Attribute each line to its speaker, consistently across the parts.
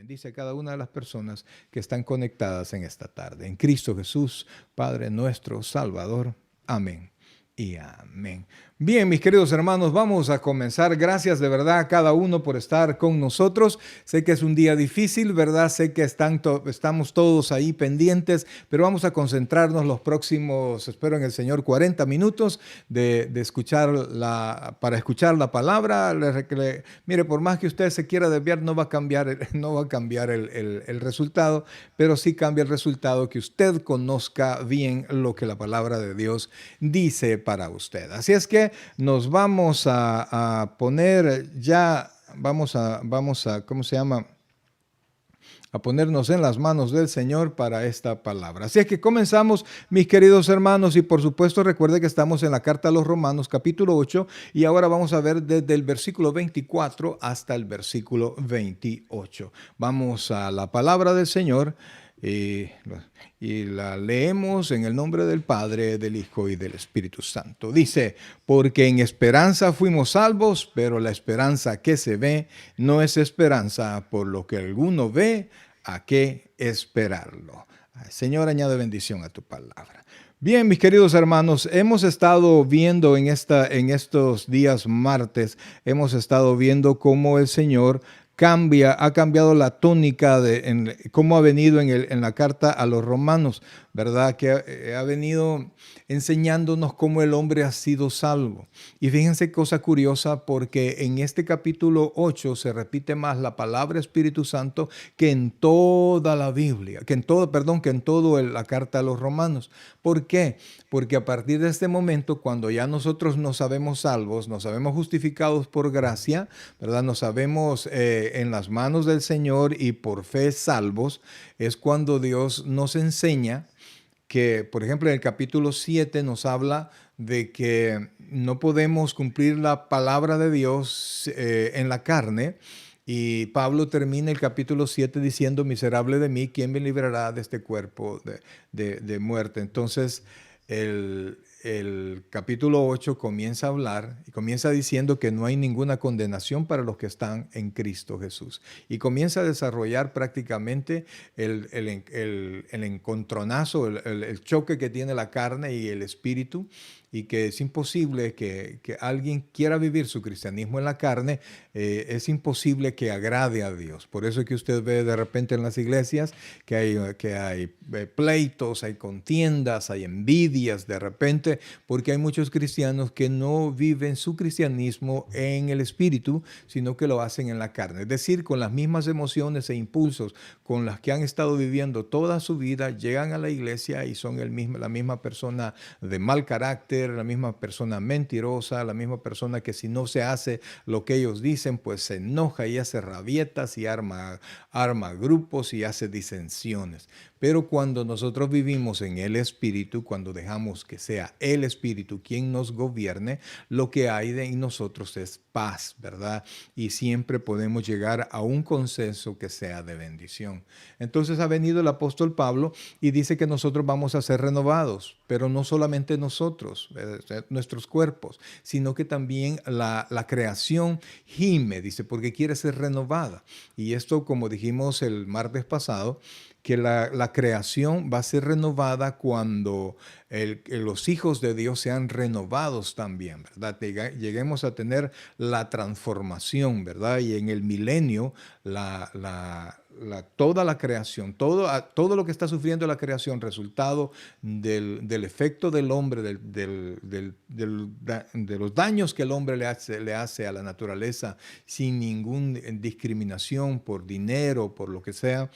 Speaker 1: Bendice a cada una de las personas que están conectadas en esta tarde. En Cristo Jesús, Padre nuestro Salvador. Amén y amén. Bien, mis queridos hermanos, vamos a comenzar. Gracias de verdad a cada uno por estar con nosotros. Sé que es un día difícil, ¿verdad? Sé que estamos todos ahí pendientes, pero vamos a concentrarnos los próximos, espero en el Señor, 40 minutos para escuchar la palabra. Mire, por más que usted se quiera desviar, no va a cambiar, el resultado, pero sí cambia el resultado que usted conozca bien lo que la palabra de Dios dice para usted. Así es que nos vamos a poner ya, vamos a, ¿cómo se llama? A ponernos en las manos del Señor para esta palabra. Así es que comenzamos, mis queridos hermanos, y por supuesto recuerde que estamos en la carta a los Romanos, capítulo 8, y ahora vamos a ver desde el versículo 24 hasta el versículo 28. Vamos a la palabra del Señor. Y la leemos en el nombre del Padre, del Hijo y del Espíritu Santo. Dice, porque en esperanza fuimos salvos, pero la esperanza que se ve no es esperanza, por lo que alguno ve, ¿a qué esperarlo? Señor, añade bendición a tu palabra. Bien, mis queridos hermanos, hemos estado viendo en estos días martes, hemos estado viendo cómo el Señor ha cambiado la tónica de cómo ha venido en la carta a los romanos, ¿verdad? Que ha venido enseñándonos cómo el hombre ha sido salvo. Y fíjense cosa curiosa, porque en este capítulo 8 se repite más la palabra Espíritu Santo que en toda la Biblia, que en toda la carta a los romanos. ¿Por qué? Porque a partir de este momento, cuando ya nosotros nos sabemos salvos, nos sabemos justificados por gracia, ¿verdad? Nos sabemos en las manos del Señor y por fe salvos, es cuando Dios nos enseña que, por ejemplo, en el capítulo 7 nos habla de que no podemos cumplir la palabra de Dios en la carne. Y Pablo termina el capítulo 7 diciendo, miserable de mí, ¿quién me librará de este cuerpo de muerte? Entonces, el capítulo 8 comienza a hablar y comienza diciendo que no hay ninguna condenación para los que están en Cristo Jesús. Y comienza a desarrollar prácticamente el encontronazo, el choque que tiene la carne y el espíritu, y que es imposible que alguien quiera vivir su cristianismo en la carne, es imposible que agrade a Dios. Por eso es que usted ve de repente en las iglesias que hay pleitos, hay contiendas, hay envidias de repente, porque hay muchos cristianos que no viven su cristianismo en el espíritu, sino que lo hacen en la carne. Es decir, con las mismas emociones e impulsos con las que han estado viviendo toda su vida, llegan a la iglesia y son la misma persona de mal carácter, la misma persona mentirosa, la misma persona que si no se hace lo que ellos dicen, pues se enoja y hace rabietas y arma grupos y hace disensiones. Pero cuando nosotros vivimos en el Espíritu, cuando dejamos que sea el Espíritu quien nos gobierne, lo que hay en nosotros es paz, ¿verdad? Y siempre podemos llegar a un consenso que sea de bendición. Entonces ha venido el apóstol Pablo y dice que nosotros vamos a ser renovados, pero no solamente nosotros, nuestros cuerpos, sino que también la creación gime, dice, porque quiere ser renovada. Y esto, como dijimos el martes pasado, que la creación va a ser renovada cuando los hijos de Dios sean renovados también, ¿verdad? Lleguemos a tener la transformación, ¿verdad? Y en el milenio, toda la creación, todo lo que está sufriendo la creación, resultado del efecto del hombre, de los daños que el hombre le hace a la naturaleza sin ninguna discriminación por dinero, por lo que sea.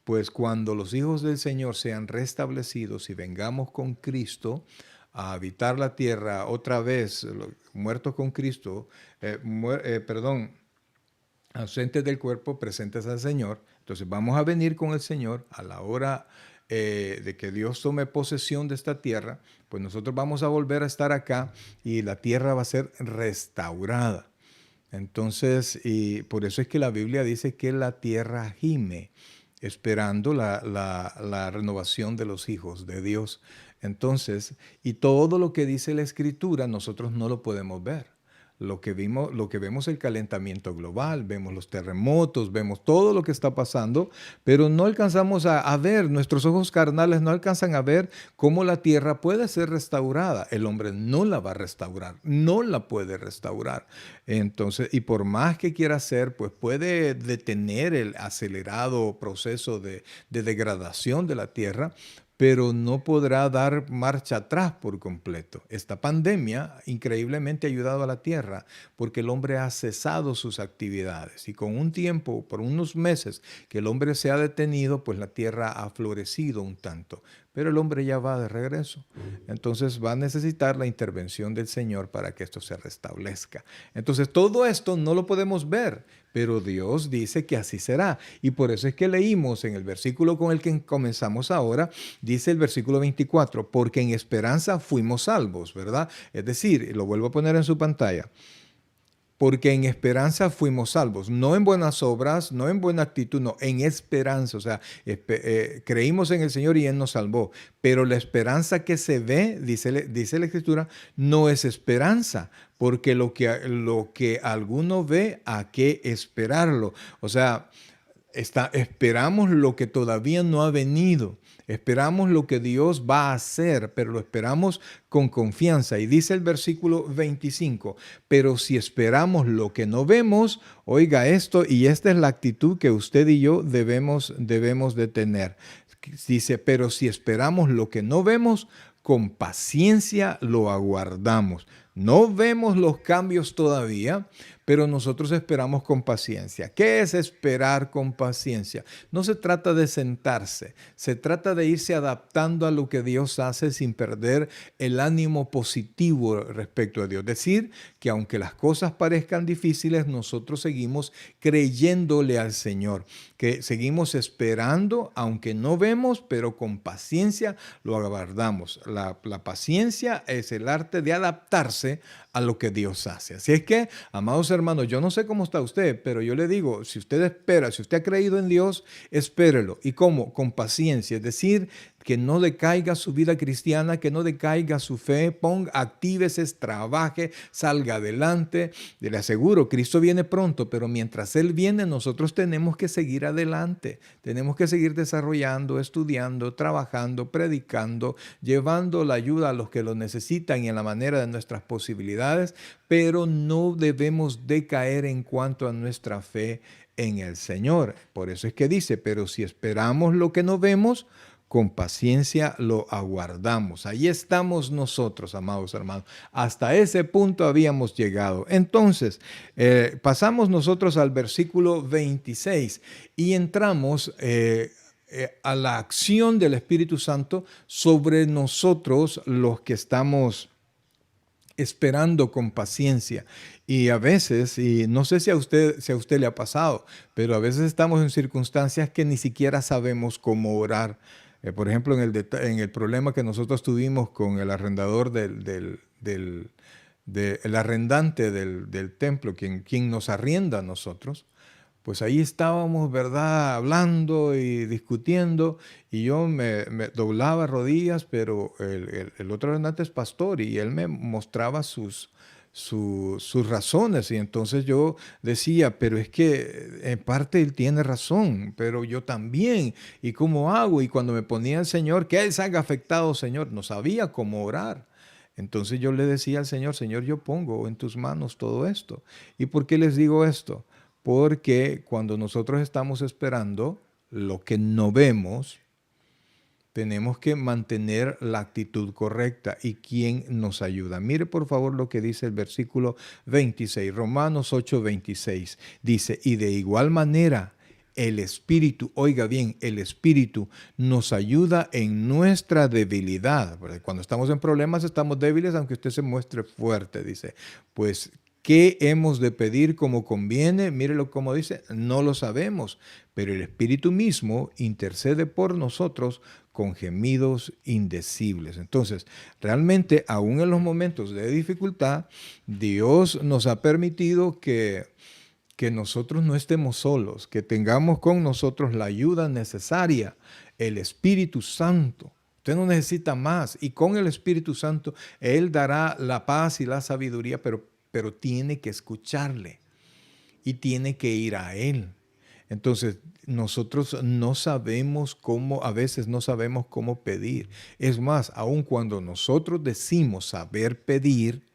Speaker 1: Pues cuando los hijos del Señor sean restablecidos y vengamos con Cristo a habitar la tierra otra vez, muertos con Cristo, ausentes del cuerpo, presentes al Señor, entonces vamos a venir con el Señor a la hora de que Dios tome posesión de esta tierra, pues nosotros vamos a volver a estar acá y la tierra va a ser restaurada. Entonces, y por eso es que la Biblia dice que la tierra gime, esperando la renovación de los hijos de Dios. Entonces, y todo lo que dice la Escritura, nosotros no lo podemos ver. Lo que vemos el calentamiento global, vemos los terremotos, vemos todo lo que está pasando, pero no alcanzamos a ver, nuestros ojos carnales no alcanzan a ver cómo la tierra puede ser restaurada. El hombre no la va a restaurar, no la puede restaurar. Entonces, y por más que quiera hacer, pues puede detener el acelerado proceso de degradación de la tierra, pero no podrá dar marcha atrás por completo. Esta pandemia increíblemente ha ayudado a la tierra porque el hombre ha cesado sus actividades y con un tiempo, por unos meses que el hombre se ha detenido, pues la tierra ha florecido un tanto, pero el hombre ya va de regreso. Entonces va a necesitar la intervención del Señor para que esto se restablezca. Entonces todo esto no lo podemos ver, pero Dios dice que así será. Y por eso es que leímos en el versículo con el que comenzamos ahora, dice el versículo 24, porque en esperanza fuimos salvos, ¿verdad? Es decir, lo vuelvo a poner en su pantalla, porque en esperanza fuimos salvos, no en buenas obras, no en buena actitud, no, en esperanza. O sea, creímos en el Señor y Él nos salvó. Pero la esperanza que se ve, dice la Escritura, no es esperanza, porque lo que alguno ve, ¿a qué esperarlo? O sea, esperamos lo que todavía no ha venido. Esperamos lo que Dios va a hacer, pero lo esperamos con confianza. Y dice el versículo 25, pero si esperamos lo que no vemos, oiga esto, y esta es la actitud que usted y yo debemos de tener. Dice, pero si esperamos lo que no vemos, con paciencia lo aguardamos. No vemos los cambios todavía, pero nosotros esperamos con paciencia. ¿Qué es esperar con paciencia? No se trata de sentarse, se trata de irse adaptando a lo que Dios hace sin perder el ánimo positivo respecto a Dios. Decir que aunque las cosas parezcan difíciles, nosotros seguimos creyéndole al Señor, que seguimos esperando, aunque no vemos, pero con paciencia lo aguardamos. La paciencia es el arte de adaptarse a lo que Dios hace. Así es que, amados hermanos, yo no sé cómo está usted, pero yo le digo, si usted espera, si usted ha creído en Dios, espérelo. ¿Y cómo? Con paciencia, es decir, que no decaiga su vida cristiana, que no decaiga su fe, actívese, trabaje, salga adelante. Le aseguro, Cristo viene pronto, pero mientras Él viene, nosotros tenemos que seguir adelante, tenemos que seguir desarrollando, estudiando, trabajando, predicando, llevando la ayuda a los que lo necesitan y en la manera de nuestras posibilidades, pero no debemos decaer en cuanto a nuestra fe en el Señor. Por eso es que dice, pero si esperamos lo que no vemos, con paciencia lo aguardamos. Ahí estamos nosotros, amados hermanos. Hasta ese punto habíamos llegado. Entonces, pasamos nosotros al versículo 26 y entramos a la acción del Espíritu Santo sobre nosotros los que estamos esperando con paciencia. Y a veces, y no sé si a usted le ha pasado, pero a veces estamos en circunstancias que ni siquiera sabemos cómo orar. Por ejemplo, en el problema que nosotros tuvimos con el arrendador el arrendante del templo, quien nos arrienda a nosotros, pues ahí estábamos, ¿verdad?, hablando y discutiendo, y yo me doblaba rodillas, pero el otro arrendante es pastor y él me mostraba sus razones, y entonces yo decía, pero es que en parte él tiene razón, pero yo también, ¿y cómo hago? Y cuando me ponía el Señor, que él se haga afectado, Señor, no sabía cómo orar. Entonces yo le decía al Señor, Señor, yo pongo en tus manos todo esto. ¿Y por qué les digo esto? Porque cuando nosotros estamos esperando lo que no vemos, tenemos que mantener la actitud correcta. ¿Y quién nos ayuda? Mire por favor lo que dice el versículo 26, Romanos 8:26. Dice, y de igual manera el Espíritu, oiga bien, el Espíritu nos ayuda en nuestra debilidad. Porque cuando estamos en problemas estamos débiles, aunque usted se muestre fuerte, dice. Pues, ¿qué hemos de pedir como conviene? Mírelo como dice, no lo sabemos, pero el Espíritu mismo intercede por nosotros con gemidos indecibles. Entonces, realmente, aún en los momentos de dificultad, Dios nos ha permitido que nosotros no estemos solos, que tengamos con nosotros la ayuda necesaria, el Espíritu Santo. Usted no necesita más, y con el Espíritu Santo Él dará la paz y la sabiduría, pero pero tiene que escucharle y tiene que ir a Él. Entonces, nosotros no sabemos cómo, a veces no sabemos cómo pedir. Es más, aun cuando nosotros decimos saber pedir,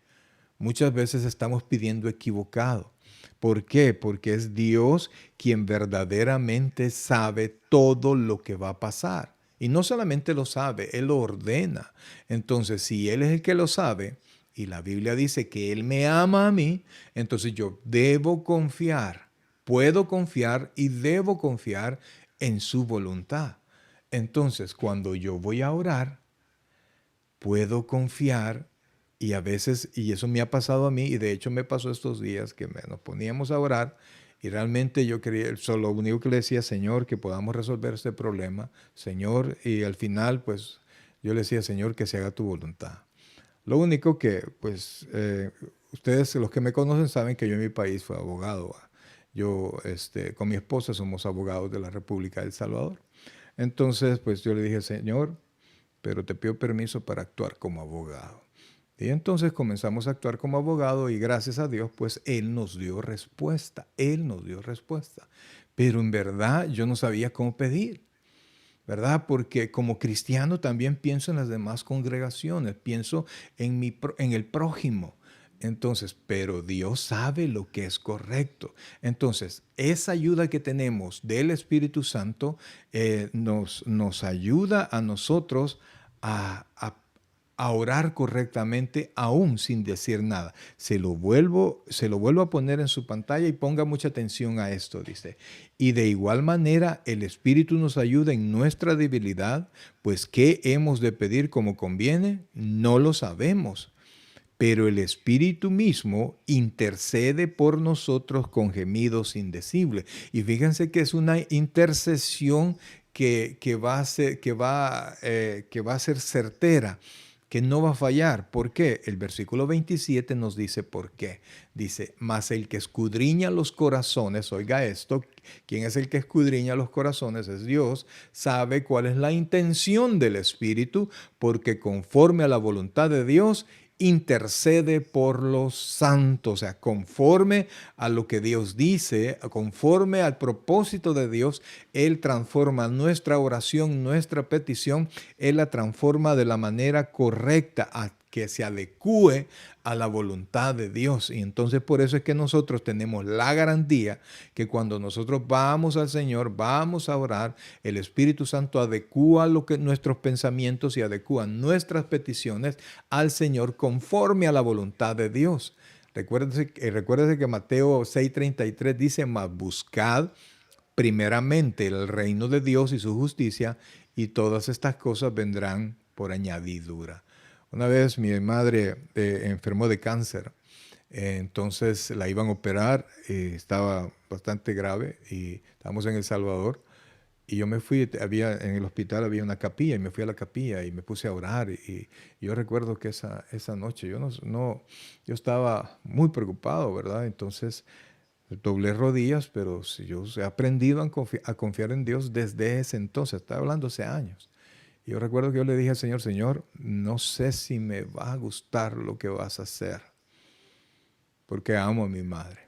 Speaker 1: muchas veces estamos pidiendo equivocado. ¿Por qué? Porque es Dios quien verdaderamente sabe todo lo que va a pasar. Y no solamente lo sabe, Él lo ordena. Entonces, si Él es el que lo sabe, y la Biblia dice que Él me ama a mí, entonces yo debo confiar, puedo confiar y debo confiar en su voluntad. Entonces, cuando yo voy a orar, puedo confiar y a veces, y eso me ha pasado a mí, y de hecho me pasó estos días que nos poníamos a orar y realmente yo quería, solo lo único que le decía, Señor, que podamos resolver este problema, Señor, y al final, pues yo le decía, Señor, que se haga tu voluntad. Lo único que, pues, ustedes, los que me conocen, saben que yo en mi país fui abogado. ¿Va? Yo, con mi esposa somos abogados de la República de El Salvador. Entonces, pues yo le dije, Señor, pero te pido permiso para actuar como abogado. Y entonces comenzamos a actuar como abogado y gracias a Dios, pues Él nos dio respuesta. Él nos dio respuesta. Pero en verdad yo no sabía cómo pedir, ¿verdad? Porque como cristiano también pienso en las demás congregaciones, pienso en el prójimo. Entonces, pero Dios sabe lo que es correcto. Entonces, esa ayuda que tenemos del Espíritu Santo nos ayuda a nosotros a orar correctamente aún sin decir nada. Se lo vuelvo a poner en su pantalla y ponga mucha atención a esto, dice. Y de igual manera el Espíritu nos ayuda en nuestra debilidad, pues ¿qué hemos de pedir como conviene? No lo sabemos. Pero el Espíritu mismo intercede por nosotros con gemidos indecibles. Y fíjense que es una intercesión que va a ser certera, que no va a fallar. ¿Por qué? El versículo 27 nos dice por qué. Dice, mas el que escudriña los corazones, oiga esto, ¿quién es el que escudriña los corazones? Es Dios, sabe cuál es la intención del Espíritu, porque conforme a la voluntad de Dios, intercede por los santos, o sea, conforme a lo que Dios dice, conforme al propósito de Dios, Él transforma nuestra oración, nuestra petición, Él la transforma de la manera correcta, a que se adecúe a la voluntad de Dios. Y entonces por eso es que nosotros tenemos la garantía que cuando nosotros vamos al Señor, vamos a orar, el Espíritu Santo adecúa nuestros pensamientos y adecúa nuestras peticiones al Señor conforme a la voluntad de Dios. Recuérdese que Mateo 6:33 dice, mas buscad primeramente el reino de Dios y su justicia, y todas estas cosas vendrán por añadidura. Una vez mi madre enfermó de cáncer, entonces la iban a operar, estaba bastante grave y estábamos en El Salvador. Y yo me fui, en el hospital había una capilla y me fui a la capilla y me puse a orar. Y yo recuerdo que esa noche yo estaba muy preocupado, ¿verdad? Entonces doblé rodillas, pero yo he aprendido a confiar en Dios desde ese entonces, estaba hablando hace años. Y yo recuerdo que yo le dije al Señor, Señor, no sé si me va a gustar lo que vas a hacer, porque amo a mi madre.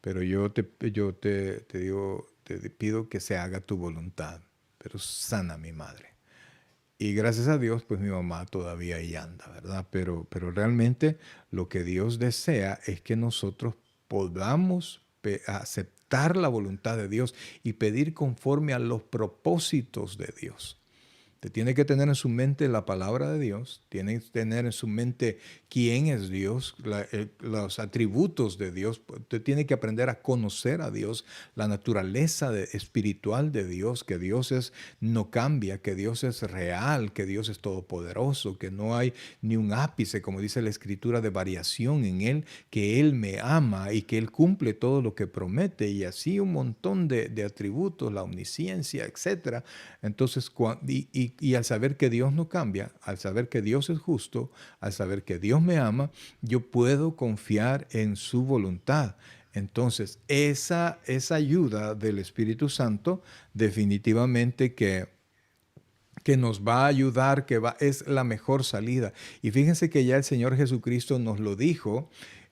Speaker 1: Pero te digo, te pido que se haga tu voluntad, pero sana a mi madre. Y gracias a Dios, pues mi mamá todavía ahí anda, ¿verdad? Pero realmente lo que Dios desea es que nosotros podamos aceptar la voluntad de Dios y pedir conforme a los propósitos de Dios. Usted tiene que tener en su mente la palabra de Dios, tiene que tener en su mente quién es Dios, los atributos de Dios. Usted tiene que aprender a conocer a Dios, la naturaleza espiritual de Dios, que no cambia, que Dios es real, que Dios es todopoderoso, que no hay ni un ápice, como dice la Escritura, de variación en Él, que Él me ama y que Él cumple todo lo que promete, y así un montón de atributos, la omnisciencia, etc. Entonces, y al saber que Dios no cambia, al saber que Dios es justo, al saber que Dios me ama, yo puedo confiar en su voluntad. Entonces, esa ayuda del Espíritu Santo definitivamente que nos va a ayudar, es la mejor salida. Y fíjense que ya el Señor Jesucristo nos lo dijo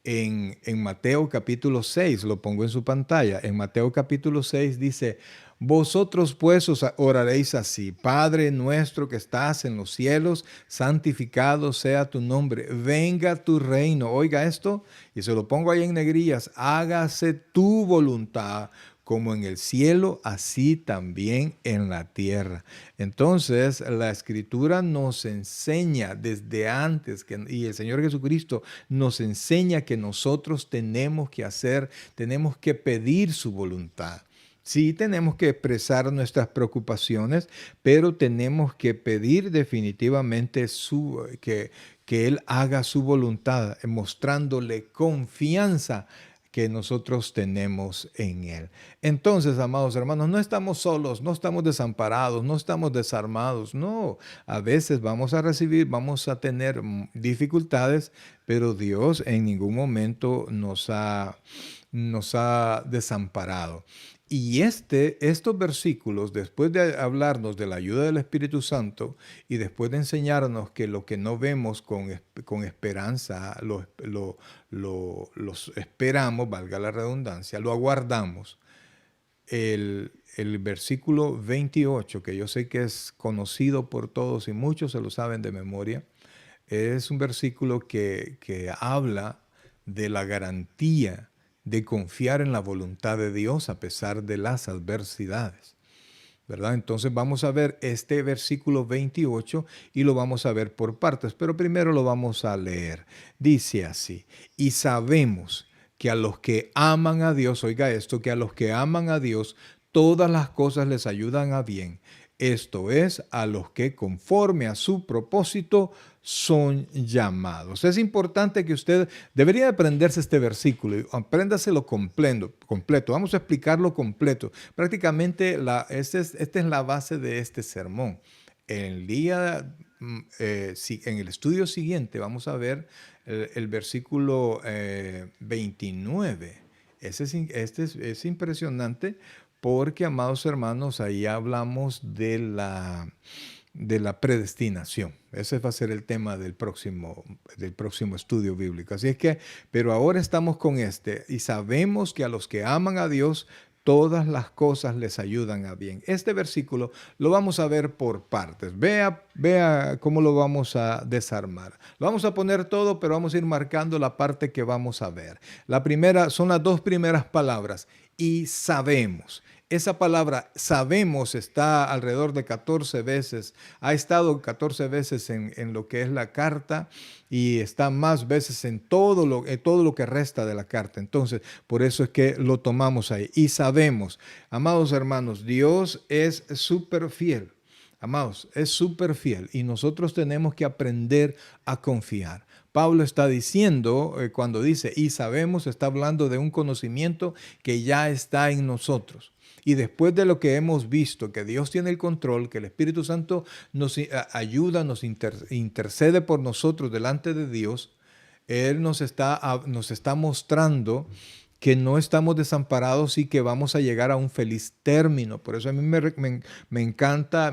Speaker 1: en Mateo capítulo 6, lo pongo en su pantalla. En Mateo capítulo 6 dice, vosotros pues os oraréis así: Padre nuestro que estás en los cielos, santificado sea tu nombre, venga tu reino. Oiga esto, y se lo pongo ahí en negrillas: hágase tu voluntad como en el cielo, así también en la tierra. Entonces, la Escritura nos enseña desde antes, y el Señor Jesucristo nos enseña que nosotros tenemos que hacer, tenemos que pedir su voluntad. Sí, tenemos que expresar nuestras preocupaciones, pero tenemos que pedir definitivamente que Él haga su voluntad, mostrándole confianza que nosotros tenemos en Él. Entonces, amados hermanos, no estamos solos, no estamos desamparados, no estamos desarmados, no. A veces vamos a recibir, vamos a tener dificultades, pero Dios en ningún momento nos ha desamparado. Y estos versículos, después de hablarnos de la ayuda del Espíritu Santo y después de enseñarnos que lo que no vemos con esperanza, los esperamos, valga la redundancia, lo aguardamos. El versículo 28, que yo sé que es conocido por todos y muchos se lo saben de memoria, es un versículo que habla de la garantía de confiar en la voluntad de Dios a pesar de las adversidades, ¿verdad? Entonces vamos a ver este versículo 28 y lo vamos a ver por partes, pero primero lo vamos a leer. Dice así: y sabemos que a los que aman a Dios, oiga esto, que a los que aman a Dios, todas las cosas les ayudan a bien. Esto es, a los que conforme a su propósito son llamados. Es importante que usted debería aprenderse este versículo, y apréndaselo completo. Vamos a explicarlo completo. Prácticamente esta es la base de este sermón. En el estudio siguiente vamos a ver el versículo 29. Es impresionante porque, amados hermanos, ahí hablamos de la predestinación. Ese va a ser el tema del próximo estudio bíblico. Así es que, pero ahora estamos con y sabemos que a los que aman a Dios, todas las cosas les ayudan a bien. Este versículo lo vamos a ver por partes. Vea cómo lo vamos a desarmar. Lo vamos a poner todo, pero vamos a ir marcando la parte que vamos a ver. La primera son las dos primeras palabras: y sabemos. Esa palabra sabemos está alrededor de 14 veces, ha estado 14 veces en lo que es la carta y está más veces en todo lo que resta de la carta. Entonces, por eso es que lo tomamos ahí. Y sabemos, amados hermanos, Dios es súper fiel. Amados, es súper fiel y nosotros tenemos que aprender a confiar. Pablo está diciendo, cuando dice y sabemos, está hablando de un conocimiento que ya está en nosotros. Y después de lo que hemos visto, que Dios tiene el control, que el Espíritu Santo nos ayuda, nos intercede por nosotros delante de Dios, Él nos está mostrando que no estamos desamparados y que vamos a llegar a un feliz término. Por eso a mí me encanta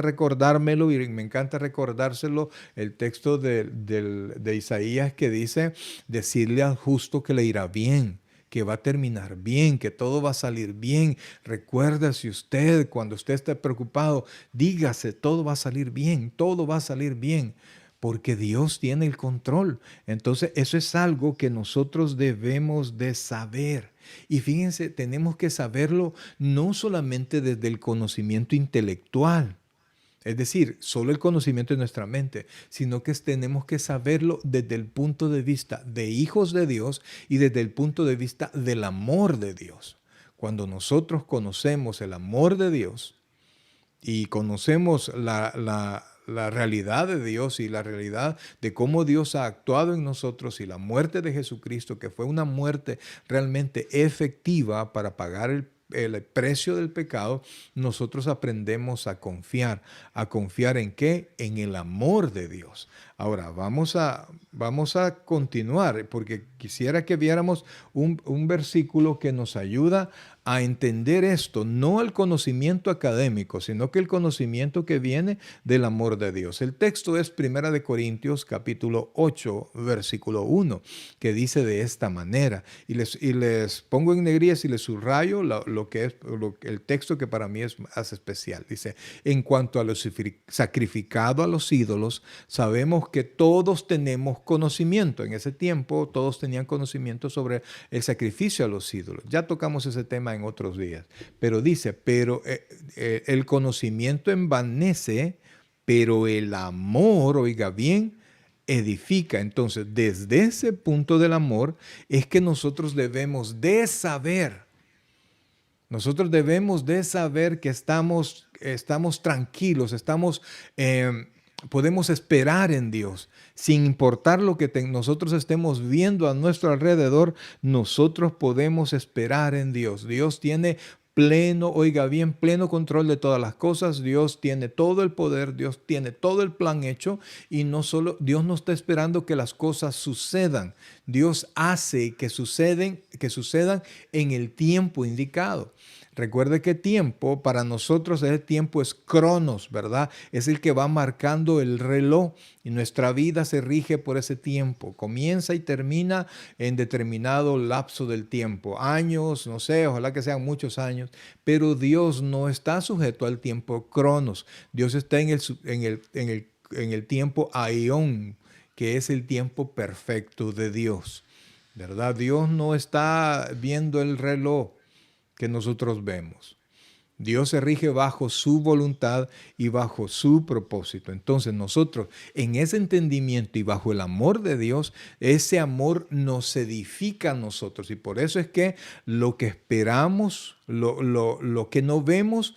Speaker 1: recordármelo y me encanta recordárselo el texto de Isaías que dice: decirle al justo que le irá bien, que va a terminar bien, que todo va a salir bien. Recuérdese usted, cuando usted esté preocupado, dígase: todo va a salir bien, todo va a salir bien, porque Dios tiene el control. Entonces, eso es algo que nosotros debemos de saber. Y fíjense, tenemos que saberlo no solamente desde el conocimiento intelectual, es decir, solo el conocimiento de nuestra mente, sino que tenemos que saberlo desde el punto de vista de hijos de Dios y desde el punto de vista del amor de Dios. Cuando nosotros conocemos el amor de Dios y conocemos la realidad de Dios y la realidad de cómo Dios ha actuado en nosotros y la muerte de Jesucristo, que fue una muerte realmente efectiva para pagar el precio del pecado, nosotros aprendemos a confiar. ¿A confiar en qué? En el amor de Dios. Ahora, vamos a continuar, porque quisiera que viéramos un versículo que nos ayuda a entender esto, no el conocimiento académico, sino que el conocimiento que viene del amor de Dios. El texto es 1 Corintios capítulo 8, versículo 1, que dice de esta manera, y les pongo en negrías y les subrayo lo que es el texto que para mí es más especial. Dice, en cuanto a lo sacrificado a los ídolos, sabemos que todos tenemos conocimiento. En ese tiempo todos tenían conocimiento sobre el sacrificio a los ídolos. Ya tocamos ese tema en otros días. Pero dice, el conocimiento envanece, pero el amor, oiga bien, edifica. Entonces, desde ese punto del amor es que nosotros debemos de saber. Nosotros debemos de saber que estamos tranquilos, podemos esperar en Dios. Sin importar lo que nosotros estemos viendo a nuestro alrededor, nosotros podemos esperar en Dios. Dios tiene pleno, oiga bien, pleno control de todas las cosas. Dios tiene todo el poder, Dios tiene todo el plan hecho, y no solo, Dios no está esperando que las cosas sucedan. Dios hace que sucedan en el tiempo indicado. Recuerde que tiempo para nosotros, ese tiempo es cronos, ¿verdad? Es el que va marcando el reloj, y nuestra vida se rige por ese tiempo. Comienza y termina en determinado lapso del tiempo. Años, no sé, ojalá que sean muchos años, pero Dios no está sujeto al tiempo cronos. Dios está en el tiempo aión, que es el tiempo perfecto de Dios, ¿verdad? Dios no está viendo el reloj que nosotros vemos. Dios se rige bajo su voluntad y bajo su propósito. Entonces nosotros, en ese entendimiento y bajo el amor de Dios, ese amor nos edifica a nosotros. Y por eso es que lo que esperamos, lo que no vemos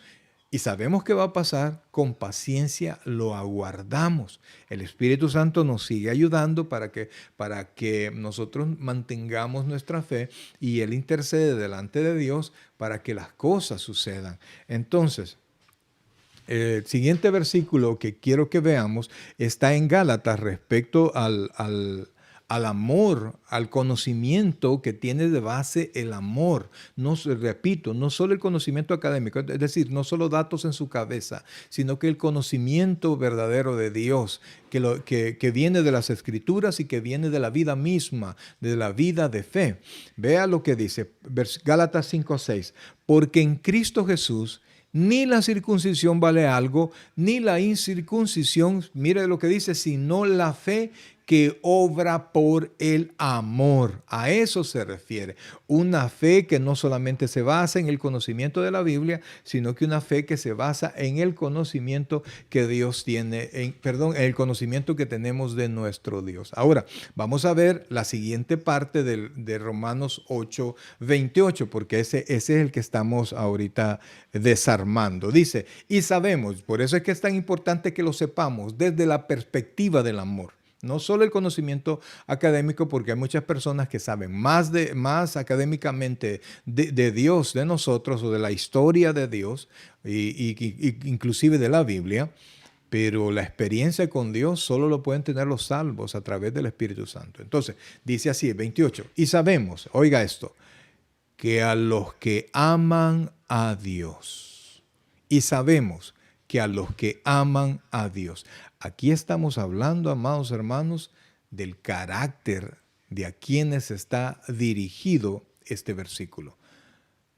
Speaker 1: y sabemos que va a pasar, con paciencia lo aguardamos. El Espíritu Santo nos sigue ayudando para que nosotros mantengamos nuestra fe, y Él intercede delante de Dios para que las cosas sucedan. Entonces, el siguiente versículo que quiero que veamos está en Gálatas respecto al amor, al conocimiento que tiene de base el amor. No, repito, no solo el conocimiento académico, es decir, no solo datos en su cabeza, sino que el conocimiento verdadero de Dios, que viene de las Escrituras y que viene de la vida misma, de la vida de fe. Vea lo que dice Gálatas 5:6. Porque en Cristo Jesús ni la circuncisión vale algo, ni la incircuncisión, mire lo que dice, sino la fe que obra por el amor. A eso se refiere. Una fe que no solamente se basa en el conocimiento de la Biblia, sino que una fe que se basa en el conocimiento que Dios tiene, en el conocimiento que tenemos de nuestro Dios. Ahora, vamos a ver la siguiente parte de Romanos 8:28, porque ese es el que estamos ahorita desarmando. Dice, y sabemos, por eso es que es tan importante que lo sepamos desde la perspectiva del amor. No solo el conocimiento académico, porque hay muchas personas que saben más académicamente de Dios, de nosotros, o de la historia de Dios, inclusive de la Biblia, pero la experiencia con Dios solo lo pueden tener los salvos a través del Espíritu Santo. Entonces, dice así, 28, y sabemos, oiga esto, que a los que aman a Dios, y sabemos que a los que aman a Dios. Aquí estamos hablando, amados hermanos, del carácter de a quienes está dirigido este versículo,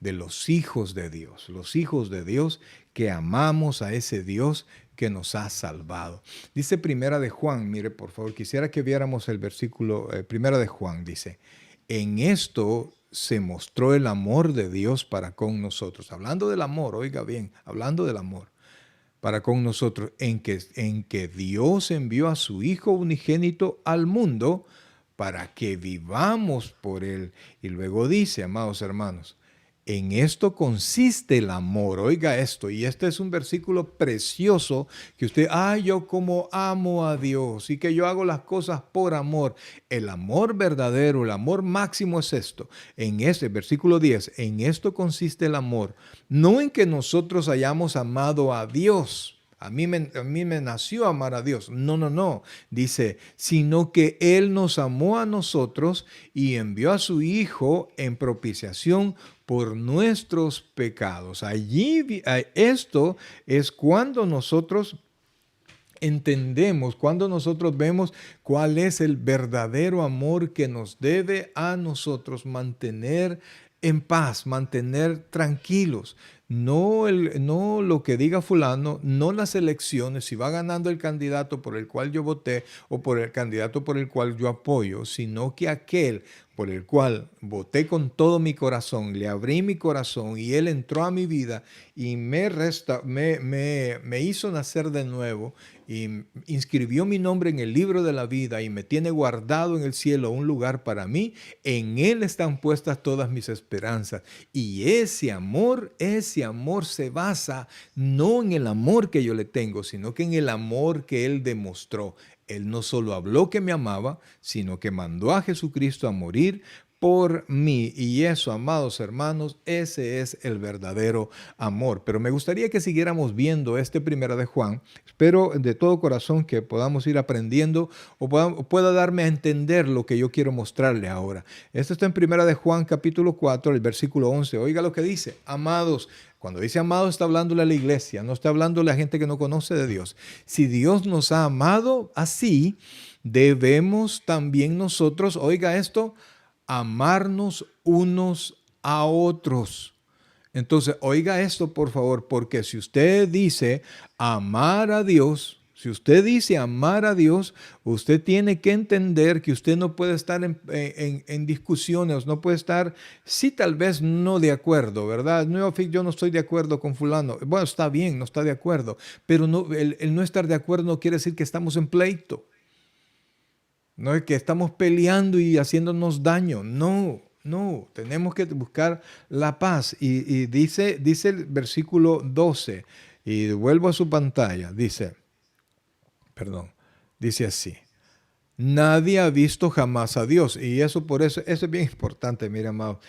Speaker 1: de los hijos de Dios que amamos a ese Dios que nos ha salvado. Dice Primera de Juan, mire por favor, quisiera que viéramos el versículo, Primera de Juan, dice, en esto se mostró el amor de Dios para con nosotros. Hablando del amor, oiga bien, hablando del amor para con nosotros, en que Dios envió a su Hijo unigénito al mundo para que vivamos por Él. Y luego dice, amados hermanos, en esto consiste el amor. Oiga esto, y este es un versículo precioso que usted, yo como amo a Dios y que yo hago las cosas por amor. El amor verdadero, el amor máximo es esto. En este versículo 10, en esto consiste el amor. No en que nosotros hayamos amado a Dios. A mí me nació amar a Dios. No. Dice, sino que Él nos amó a nosotros y envió a su Hijo en propiciación por nuestros pecados. Esto es cuando nosotros entendemos, cuando nosotros vemos cuál es el verdadero amor que nos debe a nosotros mantener en paz, mantener tranquilos. No lo que diga fulano, no las elecciones, si va ganando el candidato por el cual yo voté o por el candidato por el cual yo apoyo, sino que aquel por el cual voté con todo mi corazón, le abrí mi corazón y él entró a mi vida y me hizo nacer de nuevo y inscribió mi nombre en el libro de la vida y me tiene guardado en el cielo un lugar para mí. En él están puestas todas mis esperanzas. Y ese amor se basa no en el amor que yo le tengo, sino que en el amor que él demostró. Él no solo habló que me amaba, sino que mandó a Jesucristo a morir por mí. Y eso, amados hermanos, ese es el verdadero amor. Pero me gustaría que siguiéramos viendo este Primera de Juan. Espero de todo corazón que podamos ir aprendiendo o pueda darme a entender lo que yo quiero mostrarle ahora. Esto está en Primera de Juan, capítulo 4, el versículo 11. Oiga lo que dice: amados. Cuando dice amado, está hablándole a la iglesia, no está hablándole a gente que no conoce de Dios. Si Dios nos ha amado así, debemos también nosotros, oiga esto, amarnos unos a otros. Entonces, oiga esto, por favor, porque si usted dice amar a Dios, si usted dice amar a Dios, usted tiene que entender que usted no puede estar en discusiones, no puede estar, sí, tal vez no de acuerdo, ¿verdad? No, yo no estoy de acuerdo con fulano. Bueno, está bien, no está de acuerdo, pero no, el no estar de acuerdo no quiere decir que estamos en pleito. No es que estamos peleando y haciéndonos daño. No, no. Tenemos que buscar la paz. Y dice el versículo 12, y vuelvo a su pantalla, dice así: nadie ha visto jamás a Dios. Y por eso es bien importante, mire, amado.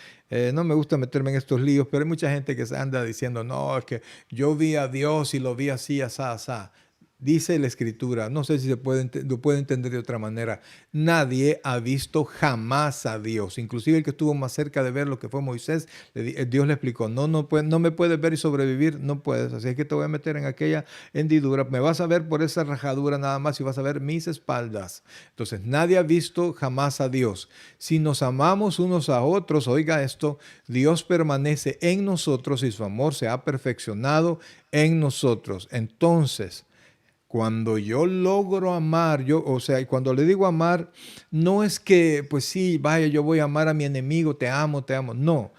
Speaker 1: No me gusta meterme en estos líos, pero hay mucha gente que se anda diciendo, no, es que yo vi a Dios y lo vi así, asá, asá. Dice la Escritura, no sé si lo puede entender de otra manera: nadie ha visto jamás a Dios. Inclusive el que estuvo más cerca de ver lo que fue Moisés, Dios le explicó, no me puedes ver y sobrevivir, no puedes. Así es que te voy a meter en aquella hendidura. Me vas a ver por esa rajadura nada más y vas a ver mis espaldas. Entonces, nadie ha visto jamás a Dios. Si nos amamos unos a otros, oiga esto, Dios permanece en nosotros y su amor se ha perfeccionado en nosotros. Entonces, cuando yo logro amar, y cuando le digo amar, no es que, pues sí, vaya, yo voy a amar a mi enemigo, te amo, no,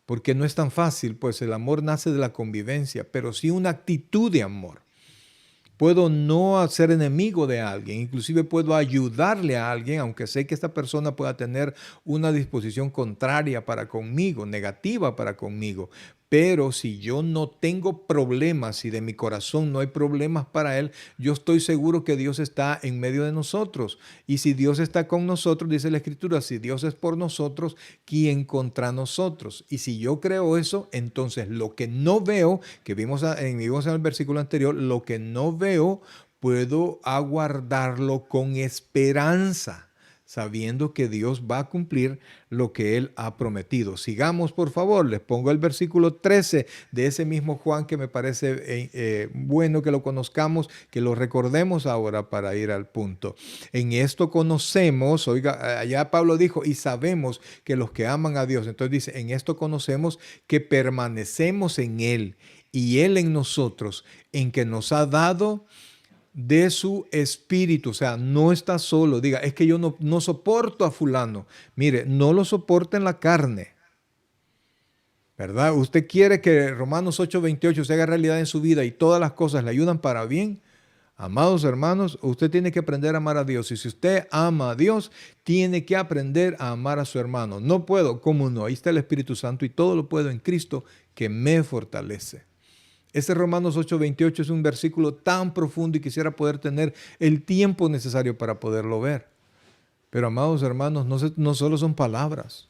Speaker 1: porque no es tan fácil, pues el amor nace de la convivencia, pero sí una actitud de amor. Puedo no ser enemigo de alguien, inclusive puedo ayudarle a alguien, aunque sé que esta persona pueda tener una disposición contraria para conmigo, negativa para conmigo. Pero si yo no tengo problemas, si de mi corazón no hay problemas para él, yo estoy seguro que Dios está en medio de nosotros. Y si Dios está con nosotros, dice la Escritura, si Dios es por nosotros, ¿quién contra nosotros? Y si yo creo eso, entonces lo que no veo, que vimos en el versículo anterior, lo que no veo, puedo aguardarlo con esperanza, sabiendo que Dios va a cumplir lo que Él ha prometido. Sigamos, por favor. Les pongo el versículo 13 de ese mismo Juan, que me parece bueno que lo conozcamos, que lo recordemos ahora para ir al punto. En esto conocemos, oiga, allá Pablo dijo, y sabemos que los que aman a Dios. Entonces dice, en esto conocemos que permanecemos en Él y Él en nosotros, en que nos ha dado de su espíritu. O sea, no está solo. Diga, es que yo no soporto a fulano. Mire, no lo soporta en la carne, ¿verdad? Usted quiere que Romanos 8:28 se haga realidad en su vida y todas las cosas le ayudan para bien. Amados hermanos, usted tiene que aprender a amar a Dios. Y si usted ama a Dios, tiene que aprender a amar a su hermano. No puedo, ¿cómo no? Ahí está el Espíritu Santo y todo lo puedo en Cristo que me fortalece. Ese Romanos 8:28 es un versículo tan profundo y quisiera poder tener el tiempo necesario para poderlo ver. Pero, amados hermanos, no solo son palabras.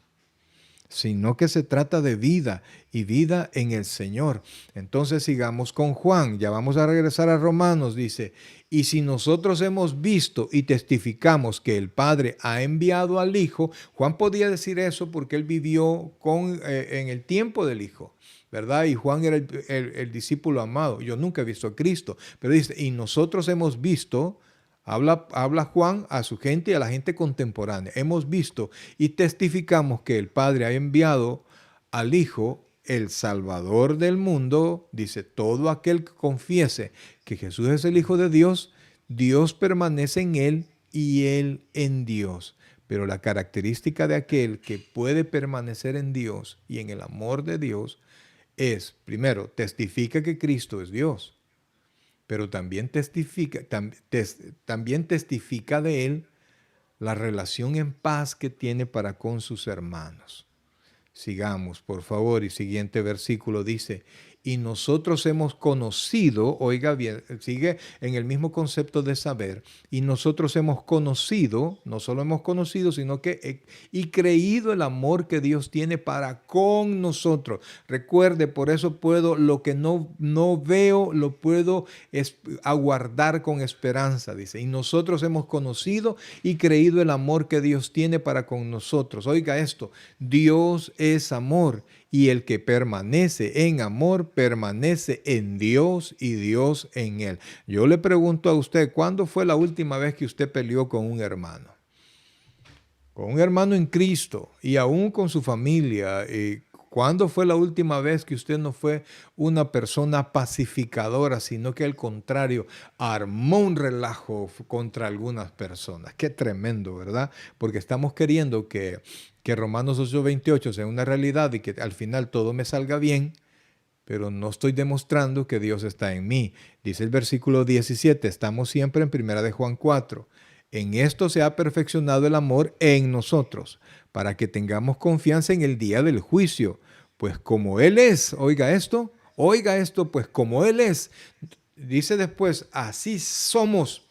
Speaker 1: sino que se trata de vida y vida en el Señor. Entonces sigamos con Juan, ya vamos a regresar a Romanos, dice, y si nosotros hemos visto y testificamos que el Padre ha enviado al Hijo, Juan podía decir eso porque él vivió en el tiempo del Hijo, ¿verdad? Y Juan era el discípulo amado. Yo nunca he visto a Cristo, pero dice, y nosotros hemos visto. Habla Juan a su gente y a la gente contemporánea. Hemos visto y testificamos que el Padre ha enviado al Hijo, el Salvador del mundo. Dice, todo aquel que confiese que Jesús es el Hijo de Dios, Dios permanece en él y él en Dios. Pero la característica de aquel que puede permanecer en Dios y en el amor de Dios es, primero, testifica que Cristo es Dios, pero también también testifica de él la relación en paz que tiene para con sus hermanos. Sigamos, por favor, y siguiente versículo dice, y nosotros hemos conocido, oiga bien, sigue en el mismo concepto de saber, y nosotros hemos conocido, no solo hemos conocido, sino que y creído el amor que Dios tiene para con nosotros. Recuerde, por eso puedo, lo que no veo, lo puedo aguardar con esperanza, dice, y nosotros hemos conocido y creído el amor que Dios tiene para con nosotros. Oiga esto, Dios es amor y el que permanece en amor permanece en Dios y Dios en él. Yo le pregunto a usted, ¿cuándo fue la última vez que usted peleó con un hermano? Con un hermano en Cristo y aún con su familia. ¿Cuándo fue la última vez que usted no fue una persona pacificadora, sino que al contrario, armó un relajo contra algunas personas? Qué tremendo, ¿verdad? Porque estamos queriendo que Romanos 8:28 sea una realidad y que al final todo me salga bien, pero no estoy demostrando que Dios está en mí. Dice el versículo 17, estamos siempre en primera de Juan 4. En esto se ha perfeccionado el amor en nosotros, para que tengamos confianza en el día del juicio. Pues como Él es, oiga esto, pues como Él es, dice después, así somos.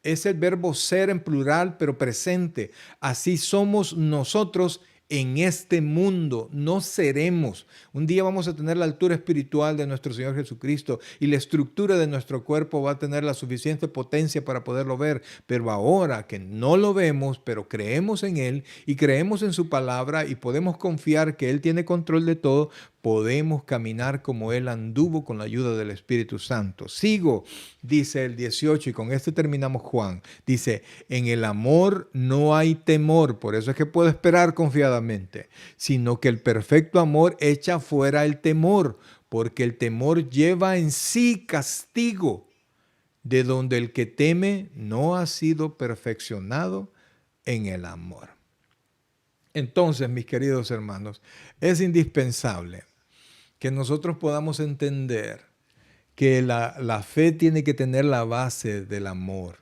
Speaker 1: Es el verbo ser en plural, pero presente. Así somos nosotros en este mundo, no seremos. Un día vamos a tener la altura espiritual de nuestro Señor Jesucristo y la estructura de nuestro cuerpo va a tener la suficiente potencia para poderlo ver. Pero ahora que no lo vemos, pero creemos en Él y creemos en su palabra y podemos confiar que Él tiene control de todo, podemos caminar como Él anduvo con la ayuda del Espíritu Santo. Sigo, dice el 18, y con este terminamos Juan. Dice, en el amor no hay temor, por eso es que puedo esperar confiadamente, sino que el perfecto amor echa fuera el temor, porque el temor lleva en sí castigo, de donde el que teme no ha sido perfeccionado en el amor. Entonces, mis queridos hermanos, es indispensable que nosotros podamos entender que la fe tiene que tener la base del amor.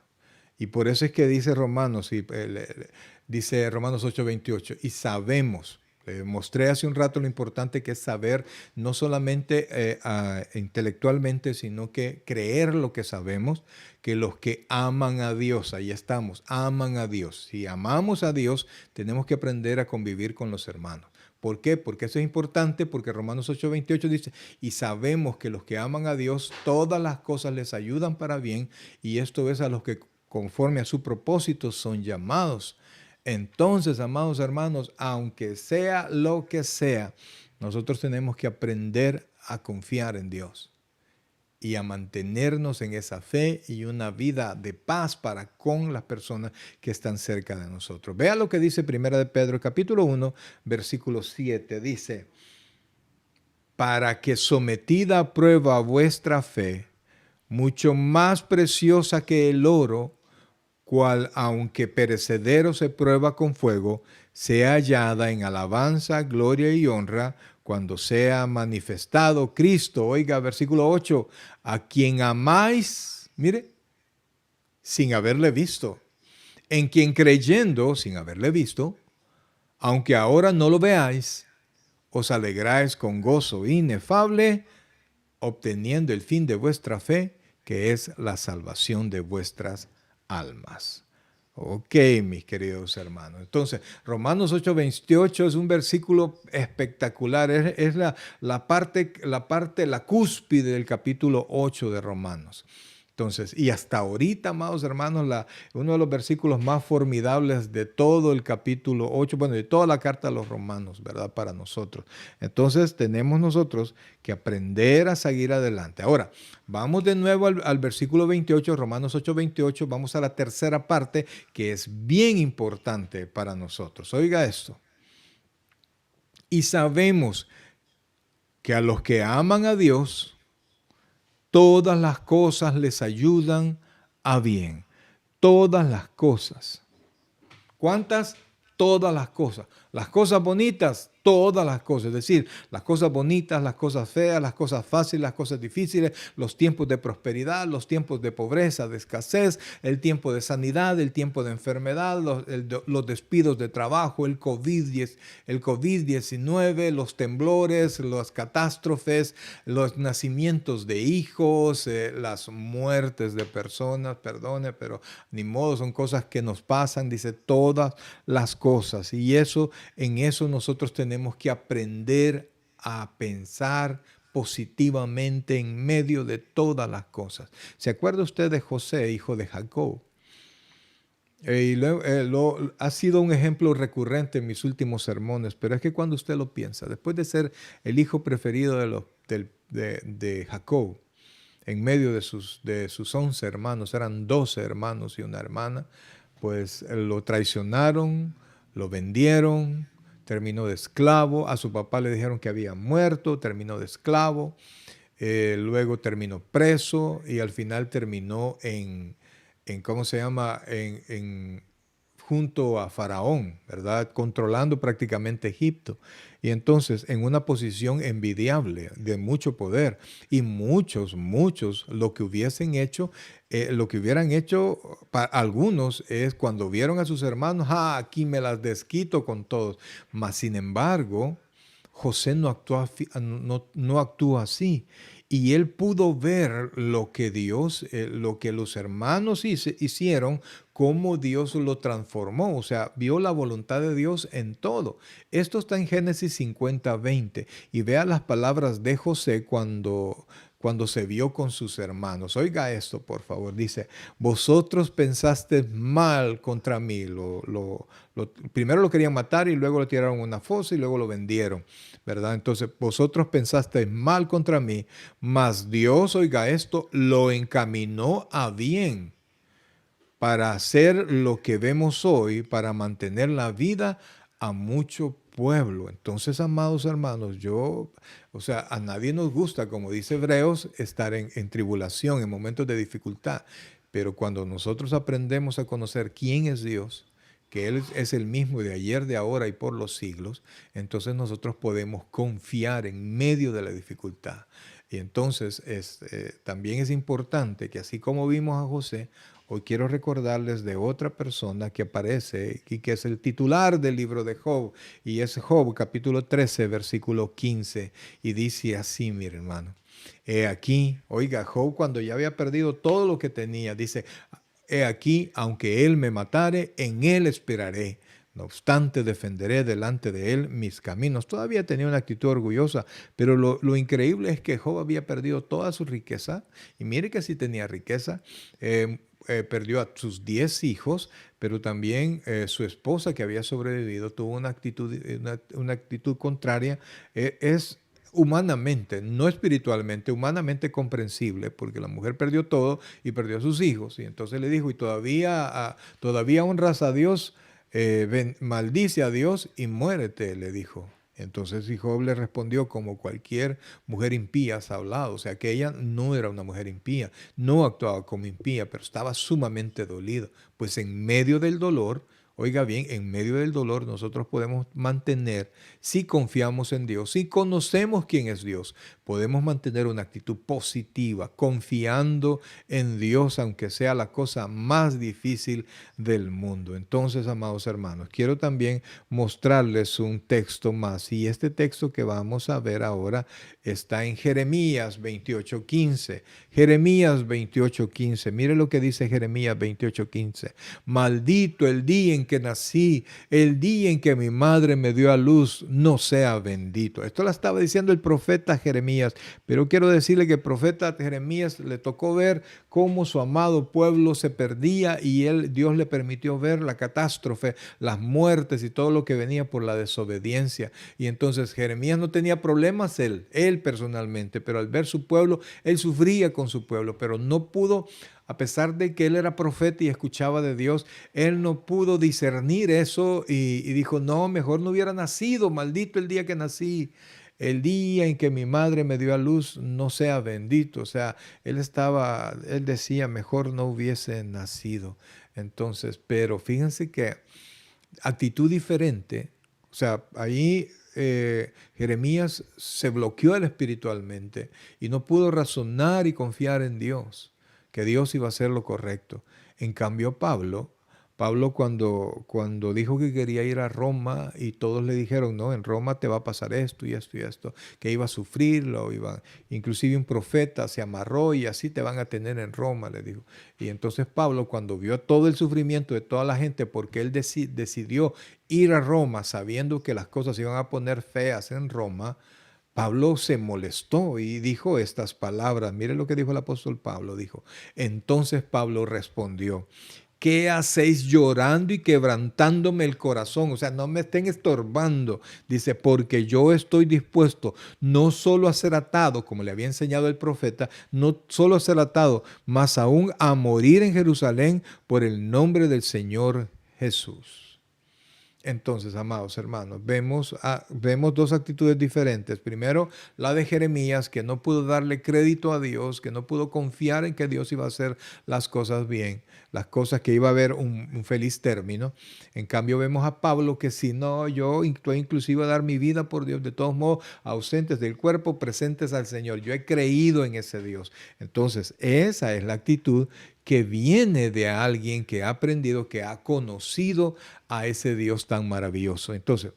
Speaker 1: Y por eso es que dice Romanos 8:28, y sabemos, le mostré hace un rato lo importante que es saber, no solamente intelectualmente, sino que creer lo que sabemos, que los que aman a Dios, ahí estamos, aman a Dios. Si amamos a Dios, tenemos que aprender a convivir con los hermanos. ¿Por qué? Porque eso es importante, porque Romanos 8:28 dice, y sabemos que los que aman a Dios, todas las cosas les ayudan para bien, y esto es a los que conforme a su propósito son llamados. Entonces, amados hermanos, aunque sea lo que sea, nosotros tenemos que aprender a confiar en Dios y a mantenernos en esa fe y una vida de paz para con las personas que están cerca de nosotros. Vea lo que dice Primera de Pedro, capítulo 1, versículo 7. Dice, para que sometida a prueba vuestra fe, mucho más preciosa que el oro, cual aunque perecedero se prueba con fuego, sea hallada en alabanza, gloria y honra, cuando sea manifestado Cristo. Oiga, versículo 8, a quien amáis, mire, sin haberle visto, en quien creyendo, sin haberle visto, aunque ahora no lo veáis, os alegráis con gozo inefable, obteniendo el fin de vuestra fe, que es la salvación de vuestras almas. Ok, mis queridos hermanos. Entonces, Romanos 8:28 es un versículo espectacular. Es la cúspide del capítulo 8 de Romanos. Entonces, y hasta ahorita, amados hermanos, uno de los versículos más formidables de todo el capítulo 8, bueno, de toda la carta a los romanos, ¿verdad? Para nosotros. Entonces, tenemos nosotros que aprender a seguir adelante. Ahora, vamos de nuevo al versículo 28, Romanos 8:28, vamos a la tercera parte, que es bien importante para nosotros. Oiga esto. Y sabemos que a los que aman a Dios, todas las cosas les ayudan a bien. Todas las cosas. ¿Cuántas? Todas las cosas. Las cosas bonitas, todas las cosas. Es decir, las cosas bonitas, las cosas feas, las cosas fáciles, las cosas difíciles, los tiempos de prosperidad, los tiempos de pobreza, de escasez, el tiempo de sanidad, el tiempo de enfermedad, los despidos de trabajo, el COVID-19, los temblores, las catástrofes, los nacimientos de hijos, las muertes de personas, perdone, pero ni modo, son cosas que nos pasan, dice todas las cosas. Y en eso nosotros tenemos que aprender a pensar positivamente en medio de todas las cosas. ¿Se acuerda usted de José, hijo de Jacob? Ha sido un ejemplo recurrente en mis últimos sermones, pero es que cuando usted lo piensa, después de ser el hijo preferido de Jacob, en medio de sus 11 hermanos, eran 12 hermanos y una hermana, pues lo traicionaron, lo vendieron, terminó de esclavo, a su papá le dijeron que había muerto, terminó de esclavo, luego terminó preso y al final terminó ¿cómo se llama? Junto a Faraón, ¿verdad? Controlando prácticamente Egipto. Y entonces en una posición envidiable, de mucho poder. Y muchos, lo que hubieran hecho para algunos es cuando vieron a sus hermanos, aquí me las desquito con todos. Mas sin embargo, José no actuó así. Y él pudo ver lo que lo que los hermanos hicieron, cómo Dios lo transformó. O sea, vio la voluntad de Dios en todo. Esto está en Génesis 50:20. Y vea las palabras de José cuando se vio con sus hermanos. Oiga esto, por favor. Dice, vosotros pensasteis mal contra mí. Primero lo querían matar y luego lo tiraron a una fosa y luego lo vendieron, ¿verdad? Entonces, vosotros pensasteis mal contra mí, mas Dios, oiga esto, lo encaminó a bien para hacer lo que vemos hoy, para mantener la vida a mucho pueblo. Entonces, amados hermanos, o sea, a nadie nos gusta, como dice Hebreos, estar en tribulación, en momentos de dificultad. Pero cuando nosotros aprendemos a conocer quién es Dios, que Él es el mismo de ayer, de ahora y por los siglos, entonces nosotros podemos confiar en medio de la dificultad. Y entonces también es importante que así como vimos a José, hoy quiero recordarles de otra persona que aparece y que es el titular del libro de Job, y es Job capítulo 13, versículo 15, y dice así, mi hermano. He aquí, oiga, Job cuando ya había perdido todo lo que tenía, dice, he aquí, aunque él me matare, en él esperaré. No obstante, defenderé delante de él mis caminos. Todavía tenía una actitud orgullosa, pero lo increíble es que Job había perdido toda su riqueza. Y mire que sí tenía riqueza. Perdió a sus 10 hijos, pero también su esposa que había sobrevivido tuvo una actitud contraria. Es humanamente, no espiritualmente, humanamente comprensible, porque la mujer perdió todo y perdió a sus hijos. Y entonces le dijo, y todavía honras a Dios, maldice a Dios y muérete, le dijo. Entonces Job le respondió como cualquier mujer impía has hablado, o sea que ella no era una mujer impía, no actuaba como impía, pero estaba sumamente dolido, pues en medio del dolor, Oiga bien, en medio del dolor nosotros podemos mantener, si confiamos en Dios, si conocemos quién es Dios, podemos mantener una actitud positiva, confiando en Dios, aunque sea la cosa más difícil del mundo. Entonces, amados hermanos, quiero también mostrarles un texto más, y este texto que vamos a ver ahora está en Jeremías 28:15. Jeremías 28:15. Mire lo que dice Jeremías 28:15. Maldito el día en que nací, el día en que mi madre me dio a luz, no sea bendito. Esto lo estaba diciendo el profeta Jeremías, pero quiero decirle que el profeta Jeremías le tocó ver cómo su amado pueblo se perdía y Dios le permitió ver la catástrofe, las muertes y todo lo que venía por la desobediencia. Y entonces Jeremías no tenía problemas él personalmente, pero al ver su pueblo, él sufría con su pueblo, pero no pudo, a pesar de que él era profeta y escuchaba de Dios, él no pudo discernir eso y dijo, no, mejor no hubiera nacido, maldito el día que nací. El día en que mi madre me dio a luz no sea bendito. O sea, él decía, mejor no hubiese nacido. Entonces, pero fíjense que actitud diferente, o sea, ahí Jeremías se bloqueó él espiritualmente y no pudo razonar y confiar en Dios, que Dios iba a hacer lo correcto. En cambio, Pablo cuando dijo que quería ir a Roma y todos le dijeron, no, en Roma te va a pasar esto y esto y esto, que iba a sufrirlo, inclusive un profeta se amarró y así te van a tener en Roma, le dijo. Y entonces Pablo, cuando vio todo el sufrimiento de toda la gente, porque él decidió ir a Roma sabiendo que las cosas se iban a poner feas en Roma, Pablo se molestó y dijo estas palabras. Mire lo que dijo el apóstol Pablo. Dijo, entonces Pablo respondió, ¿qué hacéis llorando y quebrantándome el corazón? O sea, no me estén estorbando. Dice, porque yo estoy dispuesto no solo a ser atado, como le había enseñado el profeta, no solo a ser atado, más aún a morir en Jerusalén por el nombre del Señor Jesús. Entonces, amados hermanos, vemos dos actitudes diferentes. Primero, la de Jeremías, que no pudo darle crédito a Dios, que no pudo confiar en que Dios iba a hacer las cosas bien, las cosas que iba a haber un feliz término. En cambio, vemos a Pablo que si no, yo estoy inclusive a dar mi vida por Dios, de todos modos, ausentes del cuerpo, presentes al Señor. Yo he creído en ese Dios. Entonces, esa es la actitud que viene de alguien que ha aprendido, que ha conocido a ese Dios tan maravilloso. Entonces,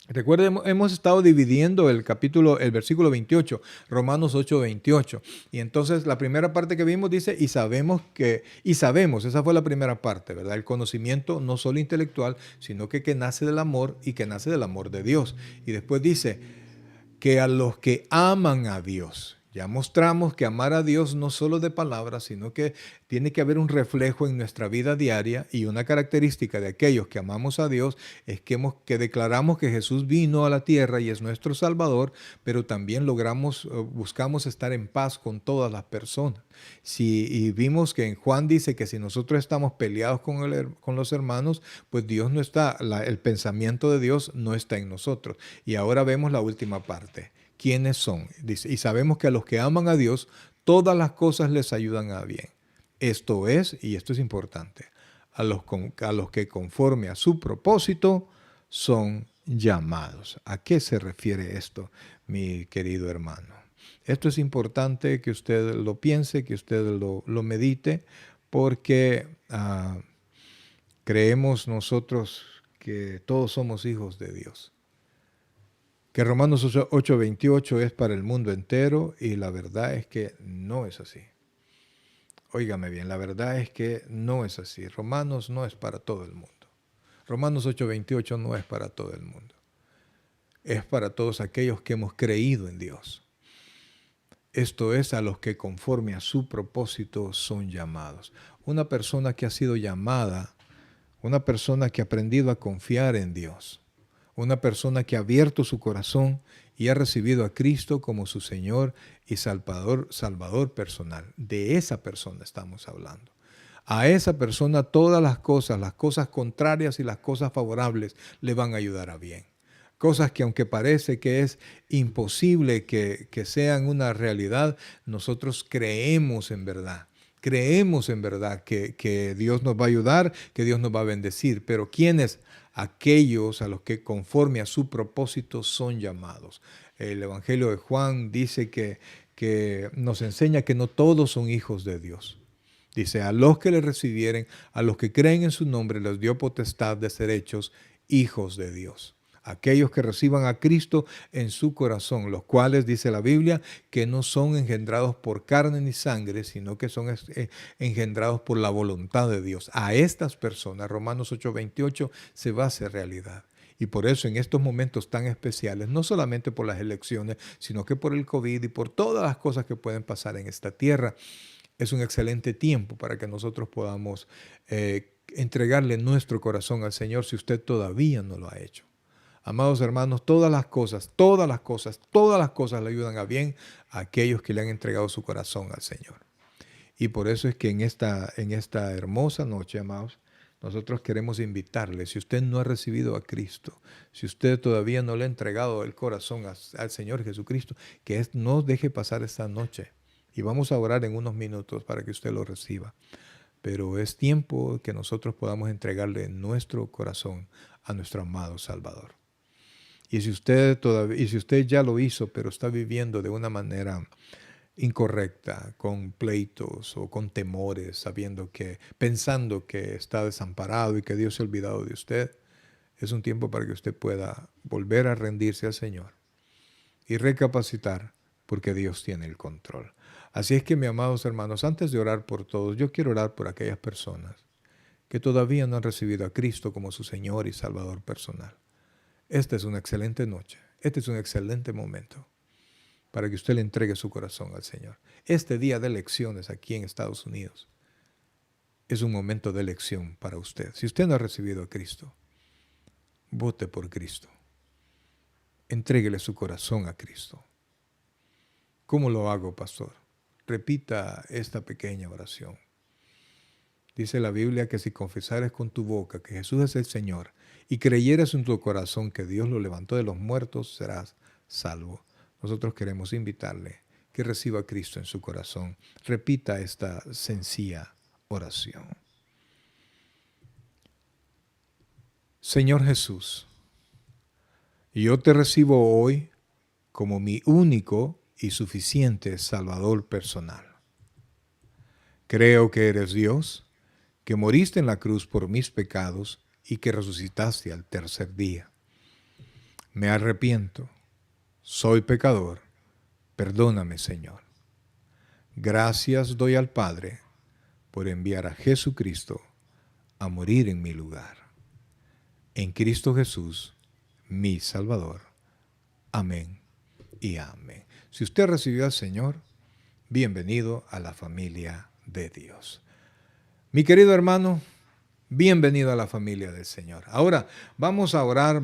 Speaker 1: recuerden, hemos estado dividiendo el versículo 28, Romanos 8:28. Y entonces la primera parte que vimos dice, y sabemos, esa fue la primera parte, ¿verdad? El conocimiento no solo intelectual, sino que nace del amor y que nace del amor de Dios. Y después dice, que a los que aman a Dios. Ya mostramos que amar a Dios no solo de palabras, sino que tiene que haber un reflejo en nuestra vida diaria, y una característica de aquellos que amamos a Dios es que declaramos que Jesús vino a la tierra y es nuestro Salvador, pero también buscamos estar en paz con todas las personas. Y vimos que en Juan dice que si nosotros estamos peleados con los hermanos, pues Dios no está, el pensamiento de Dios no está en nosotros. Y ahora vemos la última parte. ¿Quiénes son? Dice, y sabemos que a los que aman a Dios, todas las cosas les ayudan a bien. Esto es, y esto es importante, a los que conforme a su propósito son llamados. ¿A qué se refiere esto, mi querido hermano? Esto es importante que usted lo piense, que usted lo medite, porque creemos nosotros que todos somos hijos de Dios. Que Romanos 8:28 es para el mundo entero, y la verdad es que no es así. Óigame bien, la verdad es que no es así. Romanos no es para todo el mundo. Romanos 8:28 no es para todo el mundo. Es para todos aquellos que hemos creído en Dios. Esto es, a los que conforme a su propósito son llamados. Una persona que ha sido llamada, una persona que ha aprendido a confiar en Dios, una persona que ha abierto su corazón y ha recibido a Cristo como su Señor y Salvador personal. De esa persona estamos hablando. A esa persona todas las cosas contrarias y las cosas favorables le van a ayudar a bien. Cosas que, aunque parece que es imposible que sean una realidad, nosotros creemos en verdad Creemos en verdad que Dios nos va a ayudar, que Dios nos va a bendecir, pero ¿quiénes? Aquellos a los que conforme a su propósito son llamados. El Evangelio de Juan dice que nos enseña que no todos son hijos de Dios. Dice, a los que le recibieren, a los que creen en su nombre, les dio potestad de ser hechos hijos de Dios. Aquellos que reciban a Cristo en su corazón, los cuales, dice la Biblia, que no son engendrados por carne ni sangre, sino que son engendrados por la voluntad de Dios. A estas personas, Romanos 8:28, se va a hacer realidad. Y por eso en estos momentos tan especiales, no solamente por las elecciones, sino que por el COVID y por todas las cosas que pueden pasar en esta tierra, es un excelente tiempo para que nosotros podamos entregarle nuestro corazón al Señor si usted todavía no lo ha hecho. Amados hermanos, todas las cosas le ayudan a bien a aquellos que le han entregado su corazón al Señor. Y por eso es que en esta hermosa noche, amados, nosotros queremos invitarle, si usted no ha recibido a Cristo, si usted todavía no le ha entregado el corazón al Señor Jesucristo, no deje pasar esta noche. Y vamos a orar en unos minutos para que usted lo reciba. Pero es tiempo que nosotros podamos entregarle nuestro corazón a nuestro amado Salvador. Y si usted ya lo hizo, pero está viviendo de una manera incorrecta, con pleitos o con temores, pensando que está desamparado y que Dios se ha olvidado de usted, es un tiempo para que usted pueda volver a rendirse al Señor y recapacitar, porque Dios tiene el control. Así es que, mis amados hermanos, antes de orar por todos, yo quiero orar por aquellas personas que todavía no han recibido a Cristo como su Señor y Salvador personal. Esta es una excelente noche, este es un excelente momento para que usted le entregue su corazón al Señor. Este día de elecciones aquí en Estados Unidos es un momento de elección para usted. Si usted no ha recibido a Cristo, vote por Cristo. Entréguele su corazón a Cristo. ¿Cómo lo hago, pastor? Repita esta pequeña oración. Dice la Biblia que si confesares con tu boca que Jesús es el Señor y creyeres en tu corazón que Dios lo levantó de los muertos, serás salvo. Nosotros queremos invitarle que reciba a Cristo en su corazón. Repita esta sencilla oración. Señor Jesús, yo te recibo hoy como mi único y suficiente Salvador personal. Creo que eres Dios, que moriste en la cruz por mis pecados y que resucitaste al tercer día. Me arrepiento, soy pecador, perdóname, Señor. Gracias doy al Padre por enviar a Jesucristo a morir en mi lugar. En Cristo Jesús, mi Salvador. Amén y amén. Si usted recibió al Señor, bienvenido a la familia de Dios. Mi querido hermano, bienvenido a la familia del Señor. Ahora vamos a orar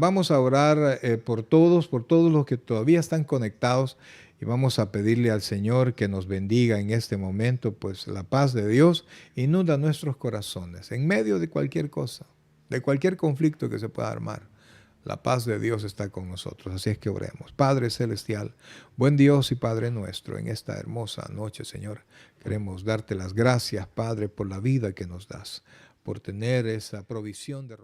Speaker 1: por todos los que todavía están conectados y vamos a pedirle al Señor que nos bendiga en este momento, pues la paz de Dios inunda nuestros corazones en medio de cualquier cosa, de cualquier conflicto que se pueda armar. La paz de Dios está con nosotros, así es que oremos. Padre Celestial, buen Dios y Padre nuestro, en esta hermosa noche, Señor, queremos darte las gracias, Padre, por la vida que nos das, por tener esa provisión de